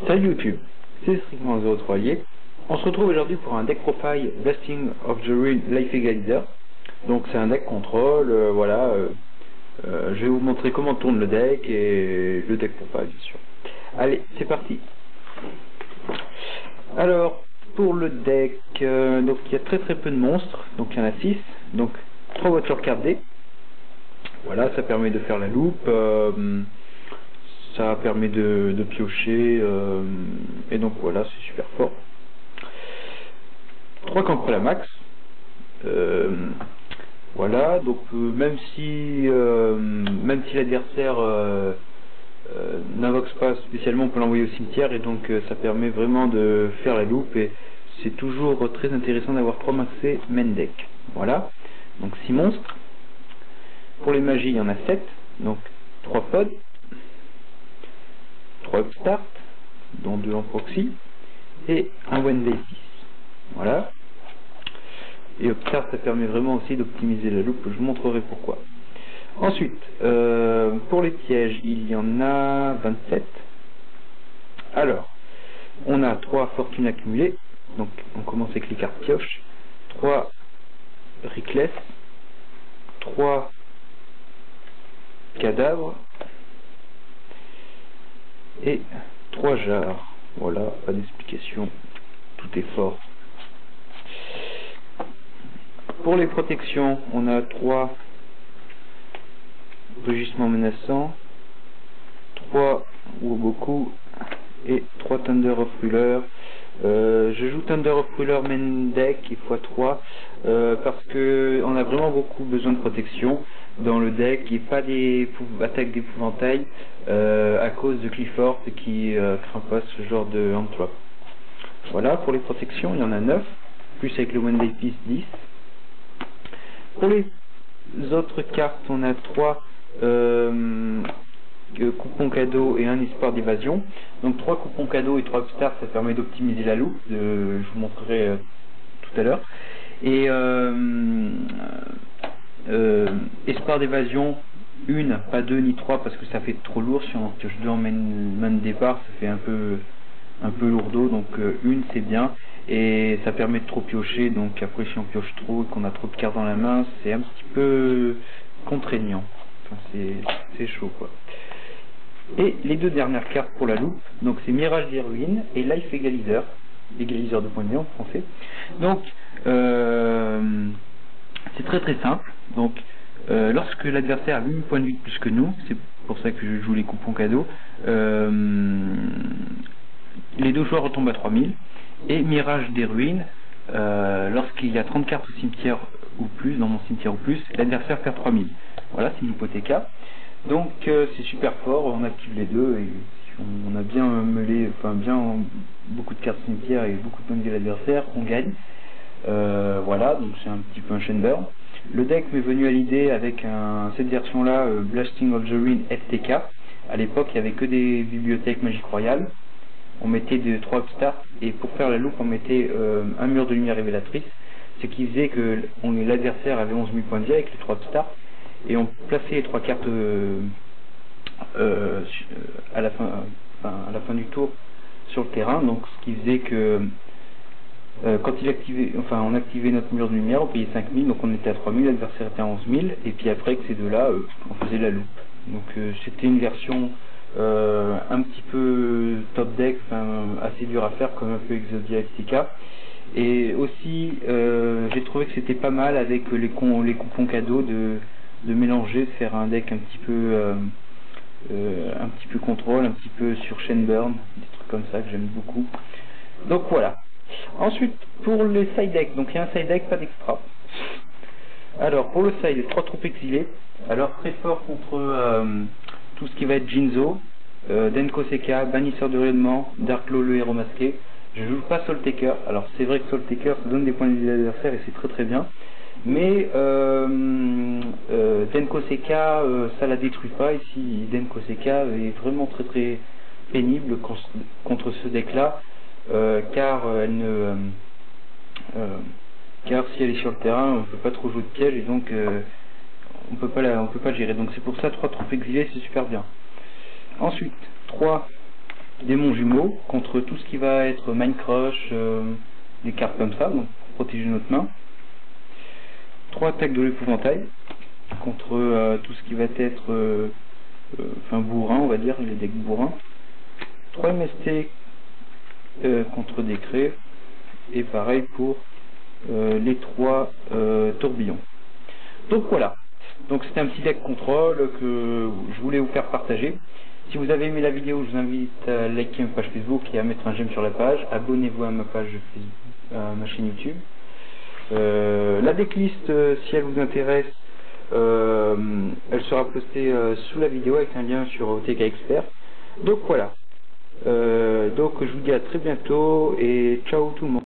Salut YouTube, c'est strictement 03 lié. On se retrouve aujourd'hui pour un deck profile Blasting of the Ruin Life Egalizer. Donc c'est un deck contrôle, je vais vous montrer comment tourne le deck et le deck profile bien sûr. Allez, c'est parti. Alors, pour le deck, donc il y a très peu de monstres, donc il y en a 6, donc 3 voitures cardées. Voilà, ça permet de faire la loupe. Ça permet de piocher, et donc voilà, c'est super fort. 3 cancres à max. Voilà, donc même si l'adversaire n'invoque pas spécialement, on peut l'envoyer au cimetière, et donc ça permet vraiment de faire la loupe, et c'est toujours très intéressant d'avoir 3 maxés main deck. Voilà, donc 6 monstres. Pour les magies, il y en a 7, donc 3 pods, 3 upstart, dont 2 en proxy, et un Wednesday 6. Voilà. Et upstart, ça permet vraiment aussi d'optimiser la loupe, je vous montrerai pourquoi. Ensuite, pour les pièges, il y en a 27. Alors, on a 3 fortunes accumulées, donc on commence avec les cartes pioche, 3 Reckless, 3 cadavres, et 3 jarres. Voilà, pas d'explication, tout est fort. Pour les protections, on a 3 rugissements menaçants, 3 Woboku et 3 Thunder of Ruler. Je joue Thunder of Ruler main deck et x3 parce que on a vraiment beaucoup besoin de protection dans le deck et pas des attaques d'épouvantail à cause de Clifford qui craint pas ce genre de hand trap. Voilà, pour les protections, il y en a 9, plus avec le Wednesday Peace 10. Pour les autres cartes, on a 3 coupons cadeaux et un espoir d'évasion. Donc 3 coupons cadeaux et 3 upstart, ça permet d'optimiser la loupe, je vous montrerai tout à l'heure. Et espoir d'évasion, 1, pas 2 ni 3 parce que ça fait trop lourd. Si on pioche 2 en main de départ, ça fait un peu lourdeau, donc 1 c'est bien. Et ça permet de trop piocher, donc après si on pioche trop et qu'on a trop de cartes dans la main, c'est un petit peu contraignant. Enfin, c'est chaud quoi. Et les 2 dernières cartes pour la loupe, donc c'est Mirage des Ruines et Life Egalizer, égaliseur de points de vie en français. Donc c'est très simple. Donc lorsque l'adversaire a 8 points de vie de plus que nous, c'est pour ça que je joue les coupons cadeaux, les 2 joueurs retombent à 3000. Et Mirage des Ruines, lorsqu'il y a 30 cartes au cimetière ou plus, dans mon cimetière ou plus, l'adversaire perd 3000. Voilà, c'est une hypothéca. Donc c'est super fort, on active les 2 et si on a bien meulé, enfin bien beaucoup de cartes cimetière et beaucoup de points de vie à l'adversaire, on gagne. Voilà, donc c'est un petit peu un Shenburn. Le deck m'est venu à l'idée avec cette version là, Blasting of the Ruin FTK. À l'époque il n'y avait que des bibliothèques magiques royales. On mettait 3 upstart et pour faire la loupe on mettait un mur de lumière révélatrice, ce qui faisait que l'adversaire avait 11 000 points de vie avec les 3 upstart et on plaçait les 3 cartes à la fin du tour sur le terrain, donc ce qui faisait que quand on activait notre mur de lumière, on payait 5000, donc on était à 3000, l'adversaire était à 11 000, et puis après avec ces 2 là on faisait la loupe. Donc c'était une version un petit peu top deck, assez dur à faire comme un peu Exodia FTK. Et aussi j'ai trouvé que c'était pas mal avec les coupons cadeaux de mélanger, de faire un deck un petit peu contrôle, un petit peu sur Shenburn, des trucs comme ça que j'aime beaucoup. Donc voilà. Ensuite pour les side decks, donc il y a un side deck, pas d'extra. Alors pour le side, 3 troupes exilées, alors très fort contre tout ce qui va être Jinzo, Denko Seka, Bannisseur de rayonnement, Darklo le héros masqué. Je joue pas Soul Taker, alors c'est vrai que Soul Taker ça donne des points de vie à l'adversaire et c'est très bien, mais Denko Seka ça la détruit pas ici. Denko Seka est vraiment très pénible contre ce deck là, car si elle est sur le terrain on peut pas trop jouer de piège et donc on peut pas gérer, donc c'est pour ça 3 troupes exilées c'est super bien. Ensuite 3 démons jumeaux contre tout ce qui va être Minecrush, des cartes comme ça, donc pour protéger notre main. 3 attaques de l'épouvantail contre tout ce qui va être bourrin, on va dire, les decks bourrins. 3 MST contre des craies, et pareil pour les 3 tourbillons. Donc voilà, donc c'était un petit deck contrôle que je voulais vous faire partager. Si vous avez aimé la vidéo, je vous invite à liker ma page Facebook et à mettre un j'aime sur la page. Abonnez-vous à ma page Facebook, à ma chaîne YouTube. La decklist, si elle vous intéresse, elle sera postée sous la vidéo avec un lien sur OTK Expert. Donc voilà. Donc je vous dis à très bientôt et ciao tout le monde.